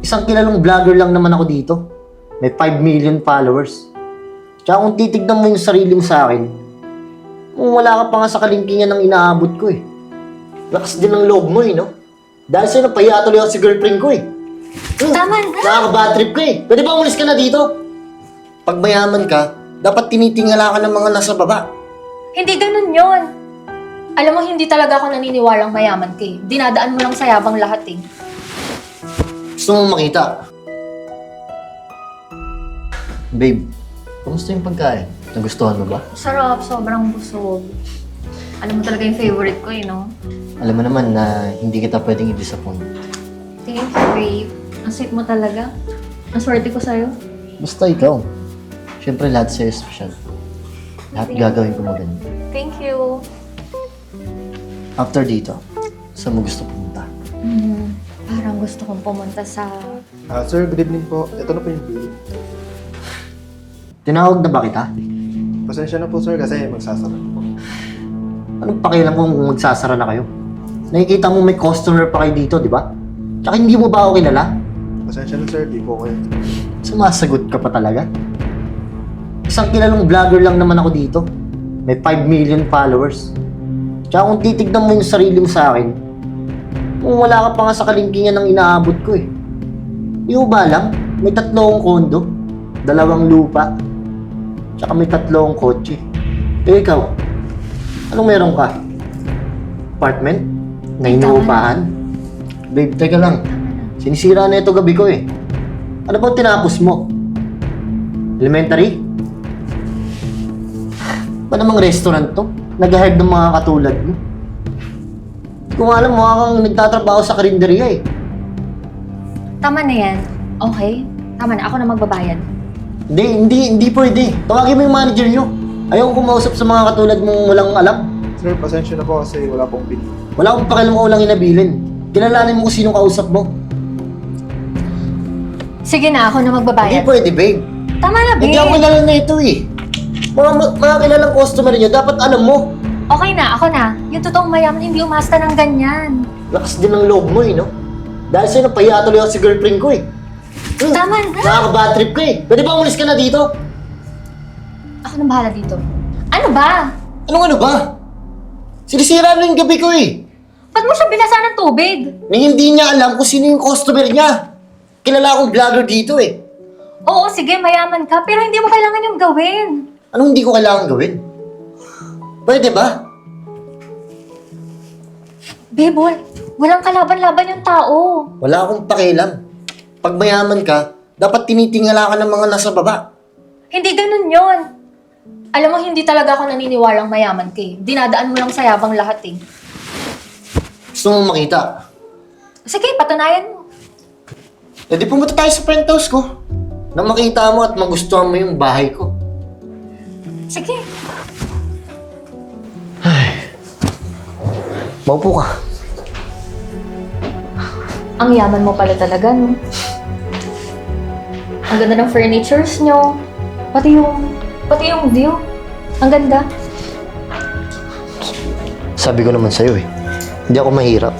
Isang kilalang vlogger lang naman ako dito. May 5 million followers. Tsaka kung titignan mo yung sarili mo sa akin, wala ka pa nga sa kalingkingan ng inaabot ko eh. Lakas din ng loob mo eh, no? Dahil sa'yo napahiya tuloy ako si girlfriend ko eh. Tama na. Nakaka-bad trip ka eh. Pwede ba umalis ka na dito? Pag mayaman ka, dapat tinitingala ka ng mga nasa baba. Hindi ganun yon. Alam mo, hindi talaga ako naniniwalang mayaman ka eh. Dinadaan mo lang sa yabang lahat eh. Gusto mo makita? Babe, kamusta yung pagkain? Nagustuhan mo ba? Sarap, sobrang busog. Alam mo talaga yung favorite ko eh, no? Alam mo naman na hindi kita pwedeng i-disappoint. Thank you, babe. Ang sweet mo talaga. Ang swerte ko sa'yo. Basta ikaw. Siyempre lahat sa'yo special. Lahat gagawin ko maganda. Thank you. After dito, saan mo gusto pumunta? Parang gusto kong pumunta sa... Sir, good evening po. Ito na po yung bill. Tinawag na ba kita? Pasensya na po sir kasi magsasara na po. Anong pakialam kung magsasara na kayo? Nakikita mo may customer pa kayo dito, di ba? Tsaka hindi mo ba ako kilala? Pasensya na sir, di po kayo. Sumasagot ka pa talaga? Isang kilalang vlogger lang naman ako dito. May 5 million followers. Tsaka kung titignan mo yung sarili mo sa akin, wala ka pa nga sa kalingkingan ng inaabot ko eh. Di mo ba alam? May 3 akong kondo, 2 lupa, tsaka may 3 akong kotse. Eh ikaw, anong meron ka? Apartment? Na inuupahan? Babe, teka lang. Sinisira na ito gabi ko eh. Ano bang tinapos mo? Elementary? Ba namang restaurant to? Nag-hire ng mga katulad mo? Hindi ko nga alam, mukha kang nagtatrabaho sa karinderya eh. Tama na yan. Okay? Tama na. Ako na magbabayad. Hindi pwede. Tawagin mo yung manager nyo. Ayaw ko kumausap sa mga katulad mong walang alam. Sir, pasensya na po kasi wala pong bill. Wala akong pakialam kung walang inabilin. Kilalanin mo kung sinong kausap mo. Sige na, ako na Hindi magbabayad. pwede, babe. Tama na, babe. Hindi ako kilala na ito eh. Mga kilalang customer nyo, dapat alam mo. Okay na, ako na. Yung totoong mayaman, hindi umasta ng ganyan. Lakas din ng loob mo eh, no? Dahil sa'yo napahiya tuloy ako si girlfriend ko eh. Tama na. Nakaka-bad trip ka eh. Pwede ba umalis ka na dito? Ako na bahala dito. Ano ba? Anong ano ba? Sinisira na yung gabi ko eh. Ba't mo siya binasa ng tubig? Na hindi niya alam kung sino yung customer niya. Kilala akong vlogger dito eh. Oo, sige, mayaman ka, pero hindi mo kailangan yung gawin. Anong hindi ko kailangan gawin? Pwede ba? Babe, walang kalaban-laban yung tao. Wala akong pakialam. Pag mayaman ka, dapat tinitingala ka ng mga nasa baba. Hindi ganun yon. Alam mo, hindi talaga ako naniniwalang mayaman ka eh. Dinadaan mo lang sa yabang lahat eh. Gusto mo makita? Sige, patunayan mo. E di pumunta tayo sa penthouse ko. Nang makita mo at magustuhan mo yung bahay ko. Sige. Maupo ka. Ang yaman mo pala talaga, no? Ang ganda ng furnitures nyo. Pati yung view. Ang ganda. Sabi ko naman sa'yo eh. Hindi ako mahirap.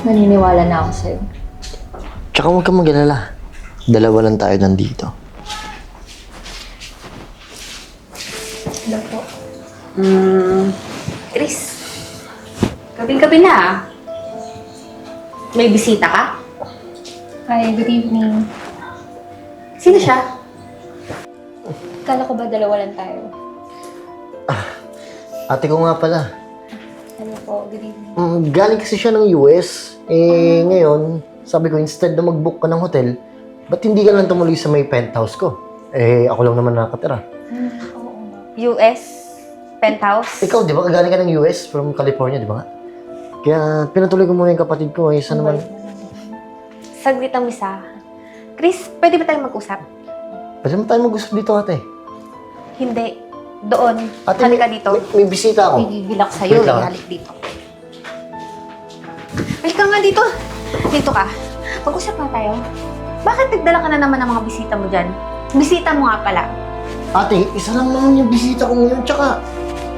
Naniniwala na ako sa'yo. Tsaka huwag kang mag-alala. 2 lang tayo nandito. Hello po. Chris, gabi-gabi na ah. May bisita ka? Hi, good evening. Sino siya? Kala ko ba 2 lang tayo? Ate ko nga pala. Hello po, good evening. Galing kasi siya ng US. Ngayon, sabi ko, instead na mag-book ka ng hotel, ba't hindi ka lang tumuloy sa may penthouse ko? Ako lang naman nakatira. Oo. US? Penthouse? Ikaw, di ba? Galing ka ng US from California, di ba? Kaya pinatuloy ko muna yung kapatid ko. Isa naman. Saglit ang isa. Chris, pwede ba tayong mag-usap? Pwede mo tayo mag-usap dito, ate. Hindi. Doon. Ate, Halika dito. May bisita ako. Gigigil ako sa'yo. Wait lang, ah. Halik dito. Halika nga dito. Dito ka. Mag-usap nga tayo. Bakit nagdala ka na naman ng mga bisita mo dyan? Bisita mo nga pala. Ate, isa lang naman yung bisita ko ngayon. Tsaka,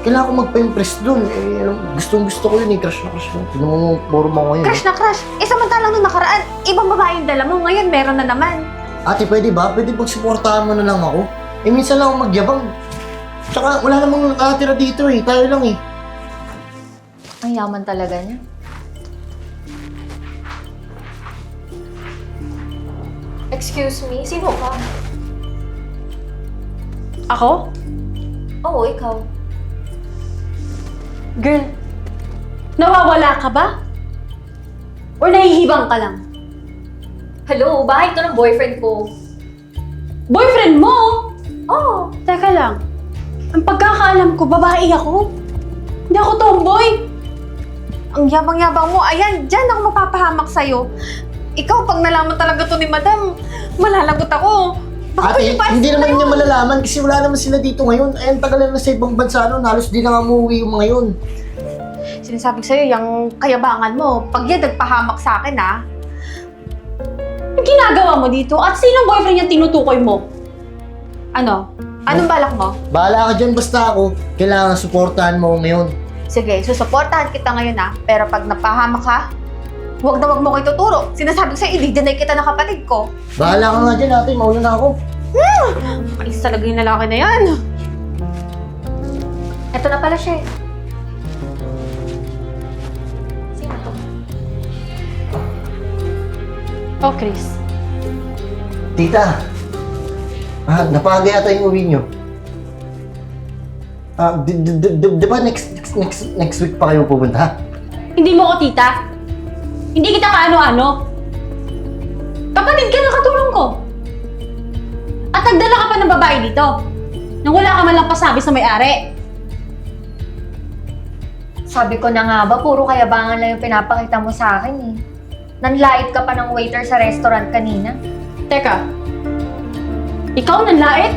kailangan ko magpa-impress dun. Eh, gusto ko yun eh. Crush na crush mo. Tignan mo forma ko ngayon. Crush na crush. Eh, samantalang nung nakaraan, ibang babae yung dala mo. Ngayon, meron na naman. Ate, pwede ba? Pwede pagsuportahan mo na lang ako? Eh, minsan lang ako magyabang. Tsaka wala namang nakatira dito eh. Tayo lang eh. Ang yaman talaga niya. Excuse me, sino ka? Ako? Oo, ikaw. Girl, nawawala ka ba? Or nahihibang ka lang? Hello, bahay ito ng boyfriend ko. Boyfriend mo? Oo. Teka lang. Ang pagkakaalam ko, babae ako. Hindi ako tomboy. Ang yabang-yabang mo. Ayan, dyan ako mapapahamak sa'yo. Ikaw, pag nalaman talaga to ni Madam, malalagot ako. Baka Ate, hindi naman niya malalaman kasi wala naman sila dito ngayon. Ay, ang tagal na sa ibang bansa nun. Halos di na nga umuwi yung mga yun. Sinasabi sa'yo, yung kayabangan mo, pag yan nagpahamak sa akin, ha? Yung ginagawa mo dito? At sinong boyfriend yung tinutukoy mo? Ano? Anong balak mo? Bahala ka dyan, basta ako. Kailangan suportahan mo ako ngayon. Sige, susuportahan kita ngayon, ha? Pero pag napahamak ka, huwag na huwag mo ko ituturo. Sinasabi ko sa'yo, i-deny kita ng kapatid ko. Bahala ka nga dyan, ate. Mauna na ako. Ayos talaga yung lalaki na yan. Ito na pala siya eh. Sino to? Oh, Chris. Tita, napaga yata yung uwi nyo. Di ba next week pa kayo pupunta? Hindi mo ko, tita. Hindi kita kaano-ano. Kapatid ka ng katulong ko. At nagdala ka pa ng babae dito. Nang wala ka man lang pasabi sa may-ari. Sabi ko na nga ba, puro kayabangan lang yung pinapakita mo sa akin eh. Nanlait ka pa ng waiter sa restaurant kanina. Teka. Ikaw nanlait?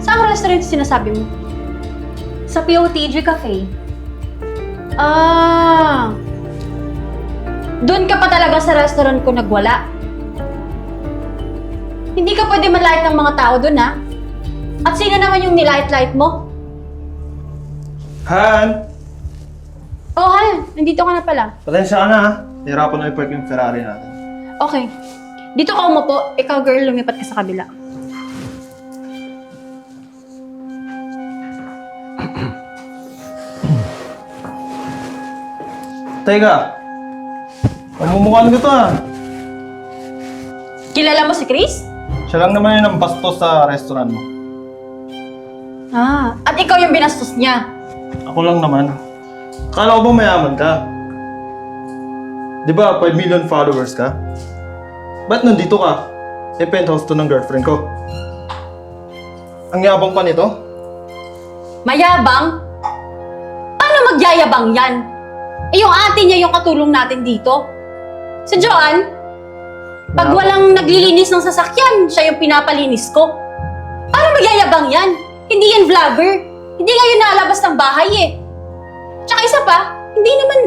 Saan restaurant sinasabi mo? Sa POTG Cafe. Ah. Doon ka pa talaga sa restaurant ko nagwala. Hindi ka pwede manlait ng mga tao doon, ha? At sino naman yung nilait-lait mo? Han! Oh, Han. Nandito ka na pala. Pasensya ka na ha. Hirapan na i-park yung Ferrari natin. Okay. Dito ka umupo. Ikaw, girl, lumipat ka sa kabila. Teka! Mamumukhaan ko to ha. Kilala mo si Chris? Siya lang naman yung bastos sa restaurant mo. Ah, at ikaw yung binastos niya. Ako lang naman. Akala ko ba mayaman ka? Di ba 5 million followers ka? Ba't nandito ka? Eh, penthouse to ng girlfriend ko. Ang yabang pa nito? Mayabang? Paano magyayabang yan? Eh, yung ate niya yung katulong natin dito. Si Joanne, pag walang naglilinis ng sasakyan, siya yung pinapalinis ko. Paano magyayabang yan? Hindi yan vlogger. Hindi nga yun nalabas ng bahay eh. Tsaka isa pa, hindi naman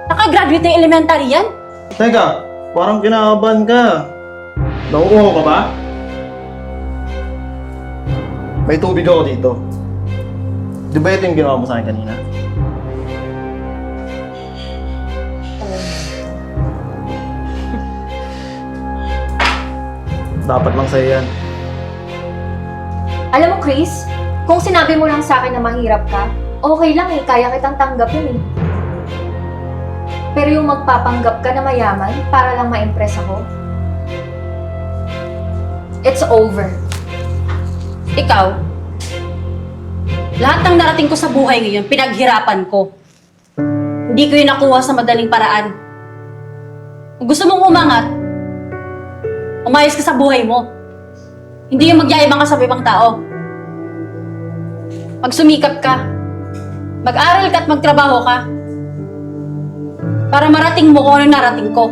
nakagraduate ng elementary yan. Teka, parang kinakabahan ka. Nauuhaw ka ba? May tubig ako dito. Di ba ito yung ginawa mo sa akin kanina? Dapat lang sa'yo yan. Alam mo, Chris, kung sinabi mo lang sa akin na mahirap ka, okay lang eh, kaya kitang tanggapin eh. Pero yung magpapanggap ka na mayaman para lang ma-impress ako, it's over. Ikaw, lahat ng narating ko sa buhay ngayon, pinaghirapan ko. Hindi ko yun nakuha sa madaling paraan. Kung gusto mong umangat, umayos ka sa buhay mo. Hindi yung magyayabang ka sa ibang tao. Magsumikap ka. Mag-aral ka at magtrabaho ka. Para marating mo kung ano narating ko.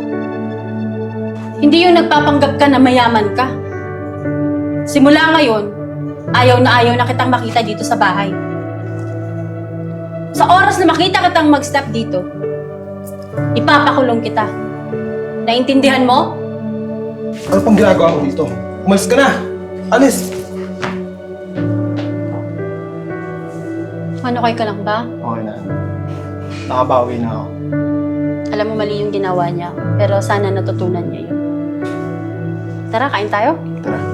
Hindi yung nagpapanggap ka na mayaman ka. Simula ngayon, ayaw na kitang makita dito sa bahay. Sa oras na makita kitang mag-step dito, ipapakulong kita. Naintindihan mo? Ano pang ginagawa mo dito? Umalis ka na! Alis! Juan, okay ka lang ba? Okay na. Nakabawi na ako. Alam mo, mali yung ginawa niya. Pero sana natutunan niya yun. Tara, kain tayo. Tara.